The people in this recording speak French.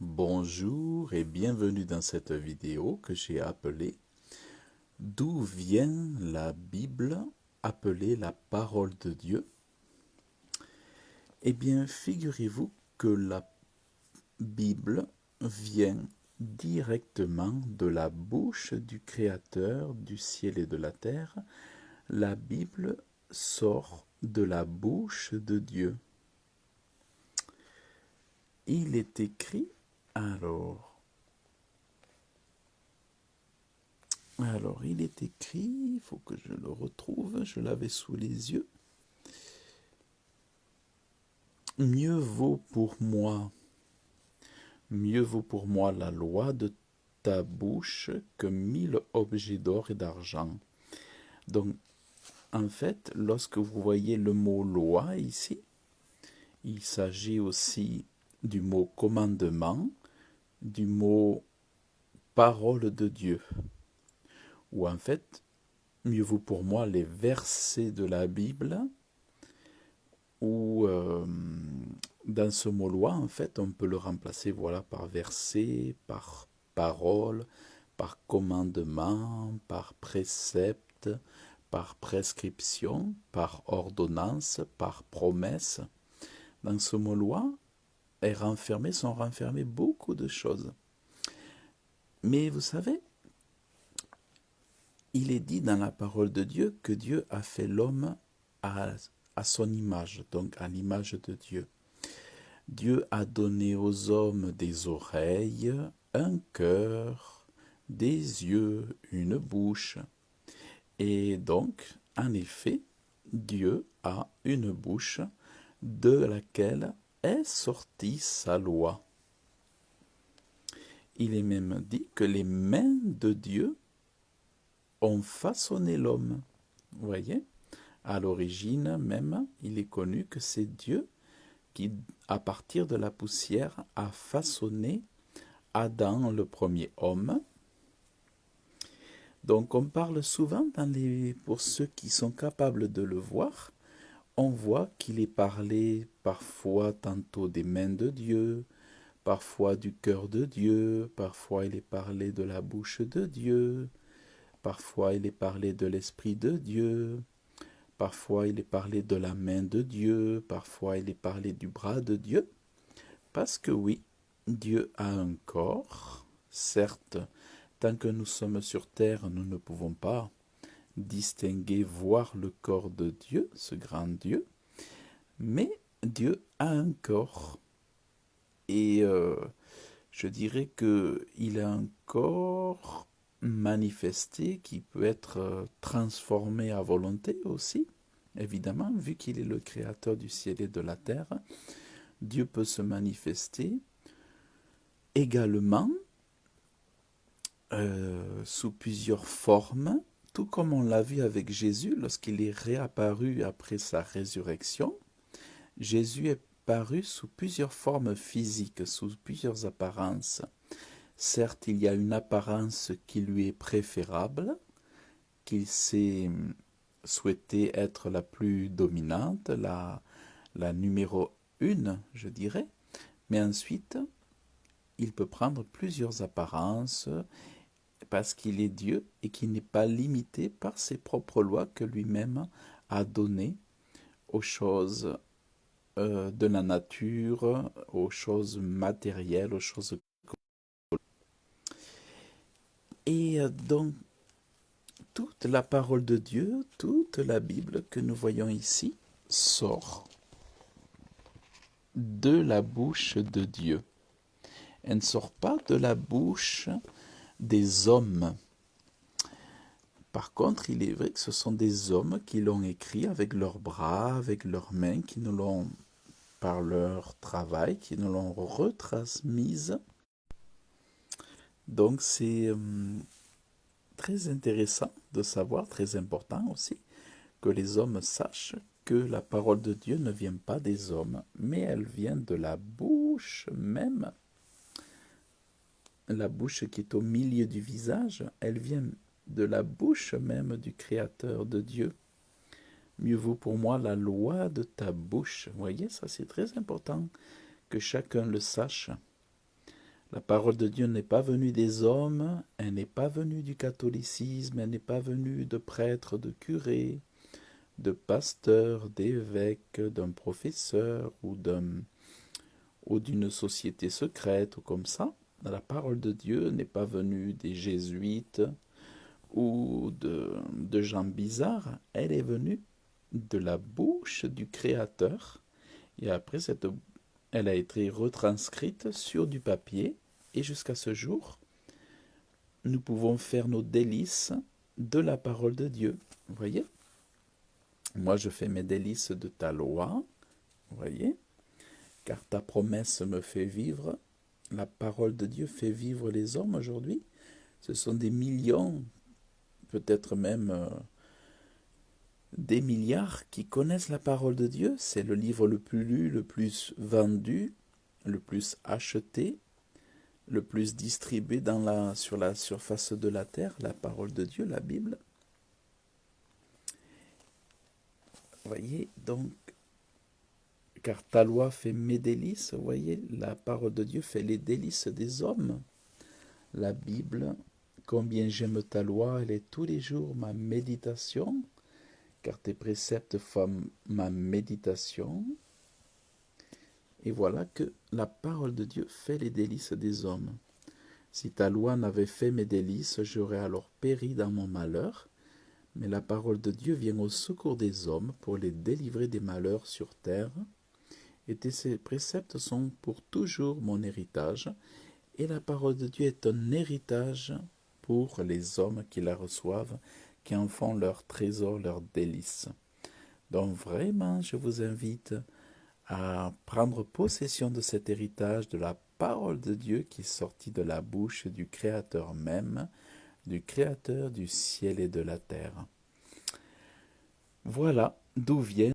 Bonjour et bienvenue dans cette vidéo que j'ai appelée D'où vient la Bible appelée la parole de Dieu? Eh bien, figurez-vous que la Bible vient directement de la bouche du Créateur du ciel et de la terre. La Bible sort de la bouche de Dieu. Il est écrit alors. Alors, il est écrit, il faut que je le retrouve, je l'avais sous les yeux. Mieux vaut pour moi, mieux vaut pour moi la loi de ta bouche que 1000 objets d'or et d'argent. Donc, en fait, lorsque vous voyez le mot loi ici, il s'agit aussi du mot commandement, du mot parole de Dieu. Ou en fait, mieux vaut pour moi les versets de la Bible, où dans ce mot loi, en fait, on peut le remplacer voilà, par verset, par parole, par commandement, par précepte, par prescription, par ordonnance, par promesse. Dans ce mot loi sont renfermées beaucoup de choses. Mais vous savez, il est dit dans la parole de Dieu que Dieu a fait l'homme à son image, donc à l'image de Dieu. Dieu a donné aux hommes des oreilles, un cœur, des yeux, une bouche. Et donc, en effet, Dieu a une bouche de laquelle est sortie sa loi. Il est même dit que les mains de Dieu ont façonné l'homme. Vous voyez? À l'origine même, il est connu que c'est Dieu qui, à partir de la poussière, a façonné Adam, le premier homme. Donc on parle souvent, pour ceux qui sont capables de le voir, on voit qu'il est parlé parfois tantôt des mains de Dieu, parfois du cœur de Dieu, parfois il est parlé de la bouche de Dieu, parfois il est parlé de l'Esprit de Dieu, parfois il est parlé de la main de Dieu, parfois il est parlé du bras de Dieu. Parce que oui, Dieu a un corps, certes, tant que nous sommes sur terre, nous ne pouvons pas distinguer, voir le corps de Dieu, ce grand Dieu, mais Dieu a un corps. Et je dirais qu'il a un corps manifesté qui peut être transformé à volonté aussi. Évidemment, vu qu'il est le créateur du ciel et de la terre, Dieu peut se manifester également sous plusieurs formes, tout comme on l'a vu avec Jésus lorsqu'il est réapparu après sa résurrection. Jésus est paru sous plusieurs formes physiques, sous plusieurs apparences. Certes, il y a une apparence qui lui est préférable, qu'il s'est souhaité être la plus dominante, la numéro une, je dirais, mais ensuite, il peut prendre plusieurs apparences parce qu'il est Dieu et qu'il n'est pas limité par ses propres lois que lui-même a données aux choses de la nature, aux choses matérielles, aux choses... Et donc, toute la parole de Dieu, toute la Bible que nous voyons ici, sort de la bouche de Dieu. Elle ne sort pas de la bouche des hommes. Par contre, il est vrai que ce sont des hommes qui l'ont écrit avec leurs bras, avec leurs mains, qui nous l'ont, par leur travail, qui nous l'ont retransmise. Donc c'est très intéressant de savoir, très important aussi, que les hommes sachent que la parole de Dieu ne vient pas des hommes, mais elle vient de la bouche même. La bouche qui est au milieu du visage, elle vient de la bouche même du Créateur de Dieu. Mieux vaut pour moi la loi de ta bouche. Vous voyez, ça c'est très important que chacun le sache. La parole de Dieu n'est pas venue des hommes, elle n'est pas venue du catholicisme, elle n'est pas venue de prêtres, de curés, de pasteurs, d'évêques, d'un professeur ou d'une société secrète ou comme ça. La parole de Dieu n'est pas venue des jésuites ou de gens bizarres, elle est venue de la bouche du Créateur. Et après, elle a été retranscrite sur du papier. Et jusqu'à ce jour, nous pouvons faire nos délices de la parole de Dieu. Vous voyez? Moi, je fais mes délices de ta loi. Vous voyez? Car ta promesse me fait vivre. La parole de Dieu fait vivre les hommes aujourd'hui. Ce sont des millions, peut-être même des milliards qui connaissent la parole de Dieu. C'est le livre le plus lu, le plus vendu, le plus acheté, le plus distribué sur la surface de la terre, la parole de Dieu, la Bible. Vous voyez, donc, car ta loi fait mes délices, vous voyez, la parole de Dieu fait les délices des hommes. La Bible, combien j'aime ta loi, elle est tous les jours ma méditation, car tes préceptes font ma méditation. Et voilà que la parole de Dieu fait les délices des hommes. Si ta loi n'avait fait mes délices, j'aurais alors péri dans mon malheur. Mais la parole de Dieu vient au secours des hommes pour les délivrer des malheurs sur terre. Et tes préceptes sont pour toujours mon héritage. Et la parole de Dieu est un héritage pour les hommes qui la reçoivent, qui en font leur trésor, leur délice. Donc vraiment, je vous invite à prendre possession de cet héritage de la parole de Dieu qui est sortie de la bouche du Créateur même, du Créateur du ciel et de la terre. Voilà d'où vient